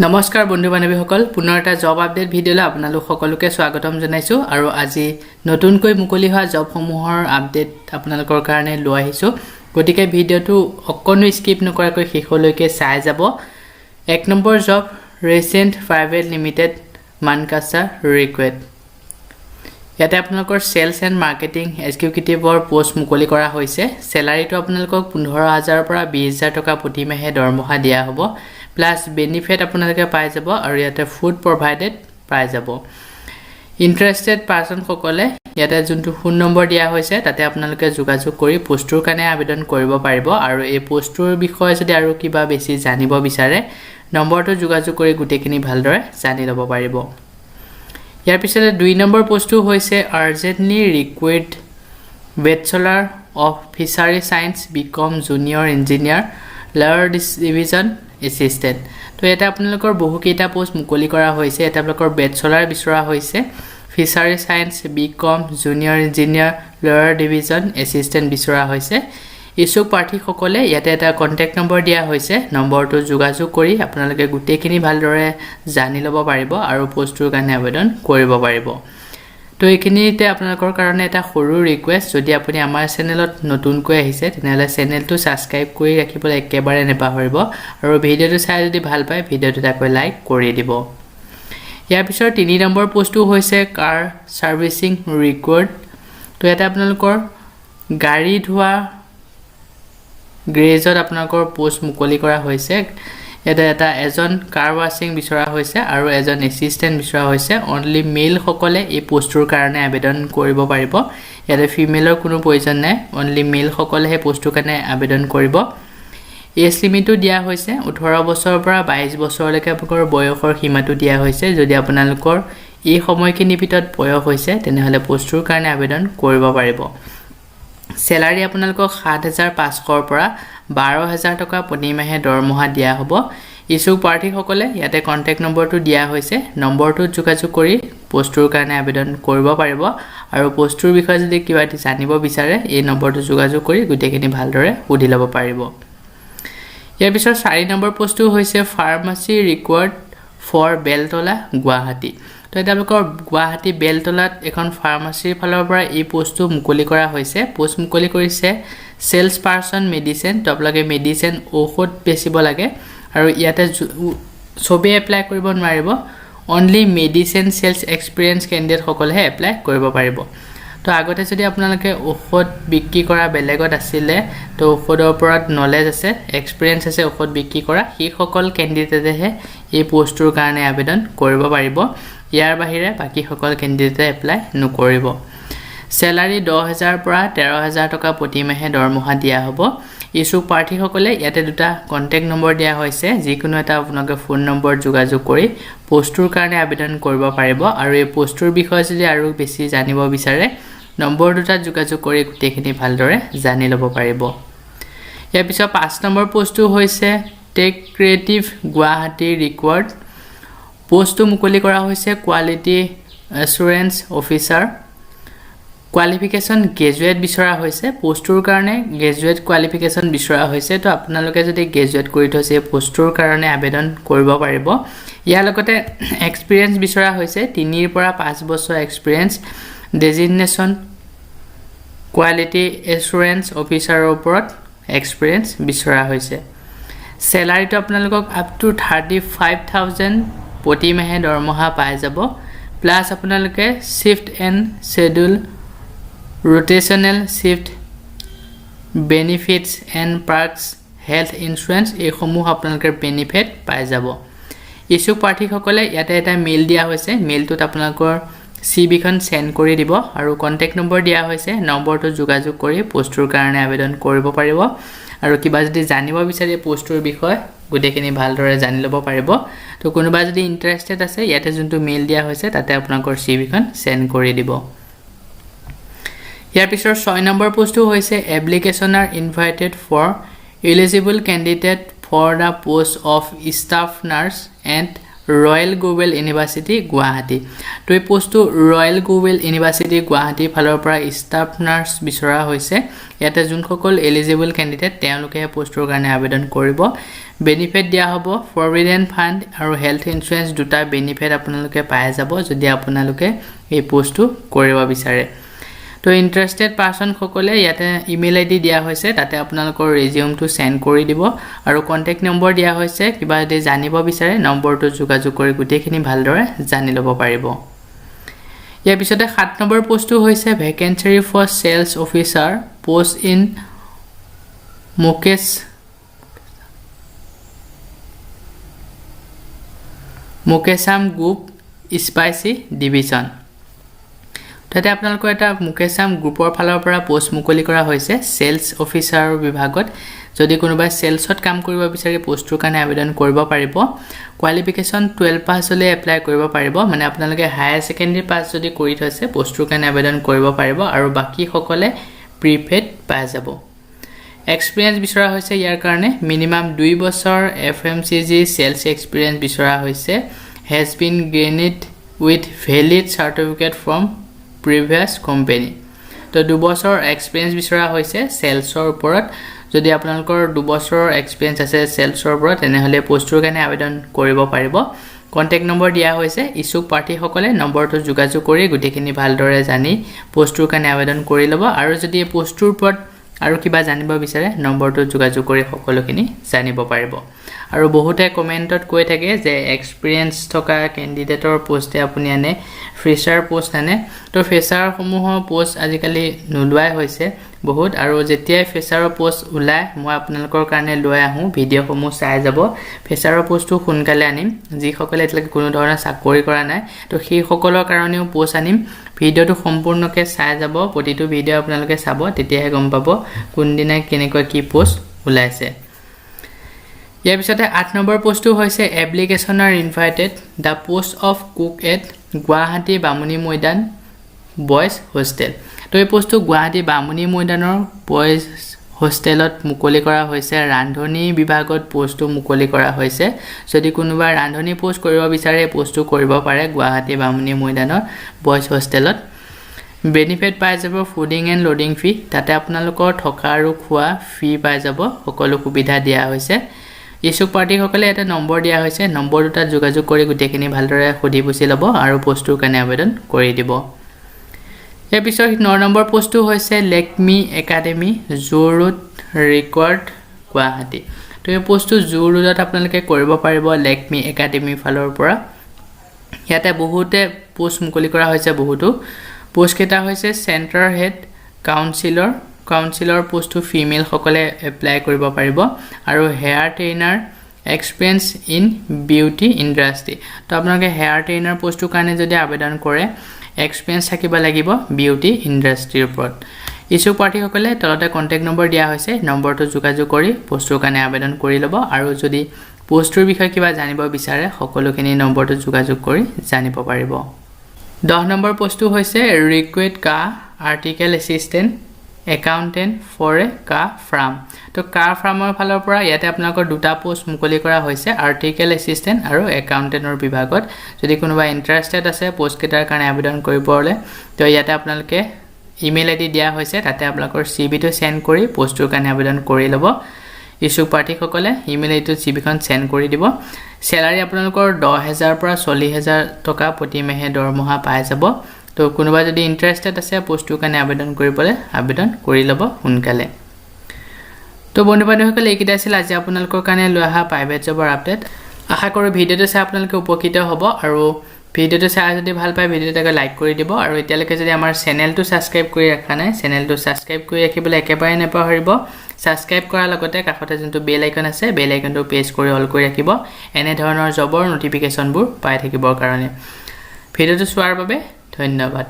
নমস্কাৰ বন্ধু বান্ধৱীসকল পুনৰ এটা জব আপডেট ভিডিঅ'লৈ আপোনালোক সকলোকে স্বাগতম জনাইছো আৰু আজি নতুনকৈ মুকলি হোৱা জবসমূহৰ আপডেট আপোনালোকৰ কাৰণে লৈ আহিছো গতিকে ভিডিঅ'টো অকনো স্কিপ নকৰাকৈ শেষলৈকে চাই যাব এক number job recent private limited মানকাছা ৰিকুৱেট ইয়াতে আপোনালোকৰ সেলছ এণ্ড মাৰ্কেটিং এক্সিকিউটিভৰ পোষ্ট মুকলি কৰা হৈছে স্যালাৰিটো আপোনালোকক 15000 পৰা 20000 টকা প্ৰতি মাহে দৰমহা দিয়া হ'ব প্লাস বেনিফিট আপোনালোকে পাই যাব আৰু ইয়াতে ফুড প্ৰভাইডেড পাই যাব ইন্টাৰেষ্টেড পাৰসন সকলে ইয়াতে যোনটো ফোন নম্বৰ দিয়া হৈছে তাতে আপোনালোকে যোগাযোগ কৰি পোষ্টৰ কাৰণে আবেদন কৰিব পাৰিব আৰু এই পোষ্টৰ বিষয়ে যদি আৰু কিবা বেছি জানিব বিচাৰে নম্বৰটো যোগাযোগ কৰি গুটেখিনি ভালদৰে জানি ল'ব পাৰিব ইয়াৰ পিছতে 2 নম্বৰ পোষ্টটো হৈছে urgently required bachelor of fishery science BCom junior engineer lower division assistant তো এটা আপোনালোকৰ বহু কেইটা পোষ্ট মুকলি কৰা হৈছে এটা আপোনালোকৰ বেচেলৰ বিচৰা হৈছে fishery science BCom junior engineer lower division assistant বিচৰা হৈছে ইছুক প্ৰাৰ্থী সকলে ইয়াতে এটা কন্টাক্ট নম্বৰ দিয়া হৈছে নম্বৰটো যোগাযোগ কৰি আপোনালোকে গুটেখিনি ভালদৰে জানি ল'ব পাৰিব আৰু পোষ্টৰ কাৰণে আবেদন কৰিব পাৰিব তো এইখিনিতে আপোনালোকৰ কাৰণে এটা সৰু ৰিকুৱেষ্ট যদি আপুনি আমাৰ চেনেলত নতুনকৈ আহিছে তেনেহলে চেনেলটো সাবস্ক্ৰাইব কৰি ৰাখিবলৈ একেবাৰে নেপাহৰিব আৰু ভিডিঅ'টো চাই যদি ভাল পায় ভিডিঅ'টো তাকৈ লাইক কৰি দিব ইয়াৰ পিছৰ 3 নম্বৰ পোষ্টটো হৈছে কাৰ সাৰ্ভিসিং ৰিকুৱেৰ্ড তো এটা আপোনালোকৰ গাড়ী ধোৱা গ্ৰেজত আপোনালোকৰ পোষ্ট মুকলি কৰা হৈছে এটা এজন কাৰ ওয়াশিং বিচৰা হৈছে আৰু এজন এসিস্টেন্ট বিচৰা হৈছে অনলি মেল সকলে এই পোষ্টৰ কাৰণে আবেদন কৰিব পাৰিব ইয়াতে ফিমেলৰ কোনো প্ৰয়োজন নাই অনলি মেল সকলেহে পোষ্টৰ কাৰণে আবেদন কৰিব এজ লিমিটটো দিয়া হৈছে 18 বছৰৰ পৰা 22 বছৰলৈকে আপোনালোকৰ বয়সৰ সীমাটো দিয়া হৈছে যদি আপোনালোকৰ এই সময়খিনিৰ ভিতৰত বয়স হৈছে তেনেহলে পোষ্টৰ কাৰণে আবেদন কৰিব পাৰিব স্যালাৰি আপোনালোকক 7500 পৰা 12000 টকা প্ৰতি মাহে দৰমহা দিয়া হ'ব ইছুক প্ৰাৰ্থী সকলে ইয়াতে কন্টাক্ট নম্বৰটো দিয়া হৈছে নম্বৰটো যোগাযোগ কৰি পোষ্টৰ কাৰণে আবেদন কৰিব পাৰিব আৰু পোষ্টৰ বিষয়ে যদি কিবা জানিব বিচাৰে এই নম্বৰটো যোগাযোগ কৰি গুটেখিনি ভালদৰে সুধি ল'ব পাৰিব ইয়াৰ পিছত 4 নম্বৰ পোষ্টটো হৈছে ফাৰ্মাসী ৰিকুৱাৰ্ড ফৰ বেলতলা গুৱাহাটী তো এটা আপোনালোকৰ গুৱাহাটী বেলতলাত এখন ফাৰ্মাসীৰ ফালৰ পৰা এই পোষ্টটো মুকলি কৰা হৈছে পোষ্ট মুকলি কৰিছে সেলছ পাৰসন মেডিসিন তো আপোনালোকে মেডিসিন ঔষধ বেচিব লাগে আৰু ইয়াতে সবে এপ্লাই কৰিব নোৱাৰিব only medicine sales experience candidate সকলেহে এপ্লাই কৰিব পাৰিব তো আগতে যদি আপোনালোকে ঔষধ বিক্ৰী কৰা বেলেগত আছিল তো ঔষধৰ ওপৰত নলেজ আছে এক্সপেৰিয়েন্স আছে ঔষধ বিক্ৰী কৰা সেই সকল ক্যান্ডিডেটেহে এই পোষ্টৰ কাৰণে আবেদন কৰিব পাৰিব ইয়াৰ বাহিৰে বাকি সকল ক্যান্ডিডেটে এপ্লাই নকৰিব স্যালাৰি 10000 পৰা 13000 টকা প্ৰতি মাহে দৰমহা দিয়া হ'ব ইছুক প্ৰাৰ্থী সকলে ইয়াতে দুটা কন্টাক্ট নম্বৰ দিয়া হৈছে যিকোনো এটা আপোনালোকে ফোন নম্বৰ যোগাযোগ কৰি পোষ্টৰ কাৰণে আবেদন কৰিব পাৰিব আৰু এই পোষ্টৰ বিষয়ে যদি আৰু বেছি জানিব বিচাৰে নম্বৰ দুটা যোগাযোগ কৰি গুটেখিনি ভালদৰে জানি ল'ব পাৰিব ইয়াৰ পিছত 5 নম্বৰ পোষ্টটো হৈছে টেক ক্ৰিয়েটিভ গুৱাহাটী ৰিকুৱাৰ্ড পোষ্টটো মুকলি কৰা হৈছে quality assurance officer qualification graduate বিচৰা হৈছে পোষ্টৰ কাৰণে গ্ৰেজুৱেট কোৱালিফিকেশন বিচৰা হৈছে তো আপোনালোকে যদি গ্ৰেজুৱেট কৰি থৈছে পোষ্টৰ কাৰণে আবেদন কৰিব পাৰিব ইয়াৰ লগতে এক্সপেৰিয়েন্স বিচৰা হৈছে 3 ৰ পৰা 5 বছৰ এক্সপেৰিয়েন্স ডেজিগনেশ্যন কোৱালিটি এছুৰেন্স অফিচাৰৰ ওপৰত এক্সপেৰিয়েন্স বিচৰা হৈছে স্যালাৰিটো আপোনালোকক আপ টু 35000 প্ৰতি মাহে দৰমহা পাই যাব প্লাস আপোনালোকে shift and schedule rotational shift benefits and perks health insurance এই সমূহ আপোনালোকৰ বেনিফিট পাই যাব ইছুক প্ৰাৰ্থী সকলে ইয়াতে এটা মেইল দিয়া হৈছে মেইলটোত আপোনালোকৰ সিভি খন সেন্ড কৰি দিব আৰু কন্টাক্ট নম্বৰ দিয়া হৈছে নম্বৰটো যোগাযোগ কৰি পোষ্টৰ কাৰণে আবেদন কৰিব পাৰিব আৰু কিবা যদি জানিব বিচাৰে পোষ্টৰ বিষয়ে গুটেখিনি ভালদৰে জানি ল'ব পাৰিব তো কোনোবা যদি ইন্টাৰেষ্টেড আছে ইয়াতে যোনটো মেইল দিয়া হৈছে তাতে আপোনালোকৰ সিভি খন সেন্ড কৰি দিব ইয়াৰ পিছৰ 6 নম্বৰ পোষ্টটো হৈছে application are invited for eligible candidate for the post of staff nurse and Royal Global University Guwahati তো এই পোষ্টটো ৰয়েল গ্লোবেল ইউনিভাৰ্চিটি গুৱাহাটী ফালৰ পৰা ষ্টাফ নাৰ্ছ বিচৰা হৈছে ইয়াতে যোনসকল এলিজিবল ক্যান্ডিডেট তেওঁলোকে এই পোষ্টৰ কাৰণে আবেদন কৰিব বেনিফিট দিয়া হ'ব প্ৰভিডেন্ট ফান্ড আৰু হেলথ ইন্সুৰেন্স দুটা বেনিফিট আপোনালোকে পাই যাব যদি আপোনালোকে এই পোষ্টটো কৰিব বিচাৰে তো ইন্টাৰেস্টেড পাৰসন সকলে ইয়াতে ইমেইল আইডি দিয়া হৈছে তাতে আপোনালোকৰ ৰেজিউমটো সেন্ড কৰি দিব আৰু কন্টাক্ট নম্বৰ দিয়া হৈছে কিবা যদি জানিব বিচাৰে নম্বৰটো যোগাযোগ কৰি গুটেখিনি ভালদৰে জানি ল'ব পাৰিব ইয়াৰ পিছতে 7 নম্বৰ পোষ্টটো হৈছে vacancy for sales officer post in মুকেশাম গ্ৰুপ স্পাইসি ডিভিজন তাতে আপোনালোকৰ এটা মুকেশাম গ্ৰুপৰ ফালৰ পৰা পোষ্ট মুকলি কৰা হৈছে সেলস অফিচাৰ বিভাগত যদি কোনোবা সেলসত কাম কৰিব বিচাৰে পোষ্টৰ কাৰণে আবেদন কৰিব পাৰিব কোৱালিফিকেশন 12 পাছ হলে এপ্লাই কৰিব পাৰিব মানে আপোনালোকে হায়াৰ সেকেন্ডাৰী পাছ যদি কৰি থৈছে পোষ্টৰ কাৰণে আবেদন কৰিব পাৰিব আৰু বাকি সকলে প্ৰিপেড পাই যাব এক্সপেৰিয়েন্স বিচৰা হৈছে ইয়াৰ কাৰণে মিনিমাম 2 বছৰ এফএমসিজি সেলস এক্সপেৰিয়েন্স বিচৰা হৈছে has been gained with valid certificate from previous company তো 2 বছৰ এক্সপেৰিয়েন্স বিচৰা হৈছে সেলসৰ ওপৰত যদি আপোনালোকৰ 2 বছৰৰ এক্সপেৰিয়েন্স আছে সেলসৰ ওপৰত তেনেহলে পোষ্টৰ কাৰণে আবেদন কৰিব পাৰিব কন্টাক্ট নম্বৰ দিয়া হৈছে ইছুক পাৰ্টি সকলে নম্বৰটো যোগাযোগ কৰি গুটেখিনি ভালদৰে জানি পোষ্টৰ কাৰণে আবেদন কৰি ল'ব আৰু যদি এই পোষ্টৰ ওপৰত আৰু কিবা জানিব বিচাৰে নম্বৰটো যোগাযোগ কৰি সকলোখিনি জানিব পাৰিব আৰু বহুতে কমেন্টত কৈ থাকে যে এক্সপেৰিয়েন্স থকা ক্যান্ডিডেটৰ পোষ্টে আপুনি আনে ফ্ৰেছাৰ পোষ্ট আনে তো ফ্ৰেছাৰ সমূহৰ পোষ্ট আজিকালি নুলুৱাই হৈছে বহুত আৰু যেতিয়া ফ্ৰেছাৰৰ পোষ্ট উলাই মই আপোনালোকৰ কাৰণে লৈ আহো ভিডিও সমূহ চাই যাব ফ্ৰেছাৰৰ পোষ্টটো সোনকালে আনিম যি সকলে এতিয়ালৈকে কোনো ধৰণৰ চাকৰি কৰা নাই তো সেই সকলৰ কাৰণেও পোষ্ট আনিম ভিডিওটো সম্পূৰ্ণকৈ চাই যাব প্ৰতিটো ভিডিও আপোনালোকে চাব তেতিয়াহে গম পাব কোন দিনা কেনেকৈ কি পোষ্ট উলাইছে ইয়াৰ পিছতে 8 নম্বৰ পোষ্টটো হৈছে application are invited the post of cook at Guwahati Bamuni Maidan boys hostel তো এই পোষ্টটো গুৱাহাটী বামুনি ময়দানৰ বয়েজ হোষ্টেলত মুকলি কৰা হৈছে ৰান্ধনী বিভাগত পোষ্টটো মুকলি কৰা হৈছে যদি কোনোবা ৰান্ধনী পোষ্ট কৰিব বিচাৰে পোষ্টটো কৰিব পাৰে গুৱাহাটী বামুনি ময়দানৰ বয়েজ হোষ্টেলত বেনিফিট পাই যাব ফুডিং এণ্ড লোডিং ফি তাতে আপোনালোকৰ থকা আৰু খোৱা ফি পাই যাব সকলো সুবিধা দিয়া হৈছে ইছুক পাৰ্টি সকলে এটা নম্বৰ দিয়া হৈছে নম্বৰ দুটা যোগাযোগ কৰি গুটেখিনি ভালদৰে খুদি বুজি ল'ব আৰু পোষ্টৰ কাৰণে আবেদন কৰি দিব এই পিছৰ 9 নম্বৰ পোষ্টটো হৈছে লেকমি একাডেমি জোৰ ৰোড ৰিকৱাৰ্ড গুৱাহাটী তো এই পোষ্টটো জোৰ ৰোডত আপোনালোকে কৰিব পাৰিব লেকমি একাডেমি ফালৰ পৰা ইয়াতে বহুতে পোষ্ট মুকলি কৰা হৈছে বহুতো পোষ্ট কেটা হৈছে সেন্টাৰ হেড কাউন্সিলৰ পোষ্টটো ফিমেল সকলে এপ্লাই কৰিব পাৰিব আৰু hair trainer experience in beauty industry তো আপোনালোকে হেয়াৰ ট্ৰেইনাৰ পোষ্টৰ কাৰণে যদি আবেদন কৰে এক্সপেৰিয়েন্স থাকিব লাগিব বিউটি ইন্ডাষ্ট্ৰিৰ ওপৰত ইছুক পাৰ্টি সকলে তলতে কন্টাক্ট নম্বৰ দিয়া হৈছে নম্বৰটো যোগাযোগ কৰি পোষ্টৰ কাৰণে আবেদন কৰি ল'ব আৰু যদি পোষ্টৰ বিষয়ে কিবা জানিব বিচাৰে সকলোখিনি নম্বৰটো যোগাযোগ কৰি জানিব পাৰিব 10 নম্বৰ পোষ্টটো হৈছে ৰিকুৱেট কা article assistant accountant for a কা ফাৰ্ম তো কা ফাৰ্মৰ ফালৰ পৰা ইয়াতে আপোনালোকৰ দুটা পোষ্ট মুকলি কৰা হৈছে আৰ্টিকেল এসিস্টেন্ট আৰু একাউন্টেন্টৰ বিভাগত যদি কোনোবা ইন্টাৰেস্টেড আছে পোষ্ট কেটাৰ কাৰণে আবেদন কৰিবলে তো ইয়াতে আপোনালোকে ইমেইল আইডি দিয়া হৈছে তাতে আপোনালোকৰ সিভিটো সেন্ড কৰি পোষ্টৰ কাৰণে আবেদন কৰি ল'ব ইছুক পাৰ্টি সকলে ইমেইল আইডিত সিভিখন সেন্ড কৰি দিব স্যালাৰি আপোনালোকৰ 10000 পৰা 40000 টকা প্ৰতি মাহে দৰমহা পাই যাব তো কোনোবা যদি ইন্টাৰেস্টেড আছে পোষ্টৰ কাৰণে আবেদন কৰিবলে আবেদন কৰি ল'ব সোনকালে তো বন্ধু-বান্ধৱীসকল এইকিটা আছিল আজি আপোনালোকৰ কাৰণে লৈ অহা প্ৰাইভেট জবৰ আপডেট আশা কৰোঁ ভিডিওটো চাই আপোনালোকে উপকৃত হ'ব আৰু ভিডিওটো চাই যদি ভাল পায় ভিডিওটো লাইক কৰি দিব আৰু এতিয়ালৈকে যদি আমাৰ চেনেলটো সাবস্ক্ৰাইব কৰি ৰাখা নাই চেনেলটো সাবস্ক্ৰাইব কৰি ৰাখিবলৈ একেবাৰে নেপাহৰিব সাবস্ক্ৰাইব কৰাৰ লগতে কাষতে যোনটো বেল আইকন আছে বেল আইকনটো প্ৰেছ কৰি অল কৰি ৰাখিব এনে ধৰণৰ জবৰ নটিফিকেশনবোৰ পাই থাকিবৰ কাৰণে ভিডিওটো চোৱাৰ বাবে ধন্যবাদ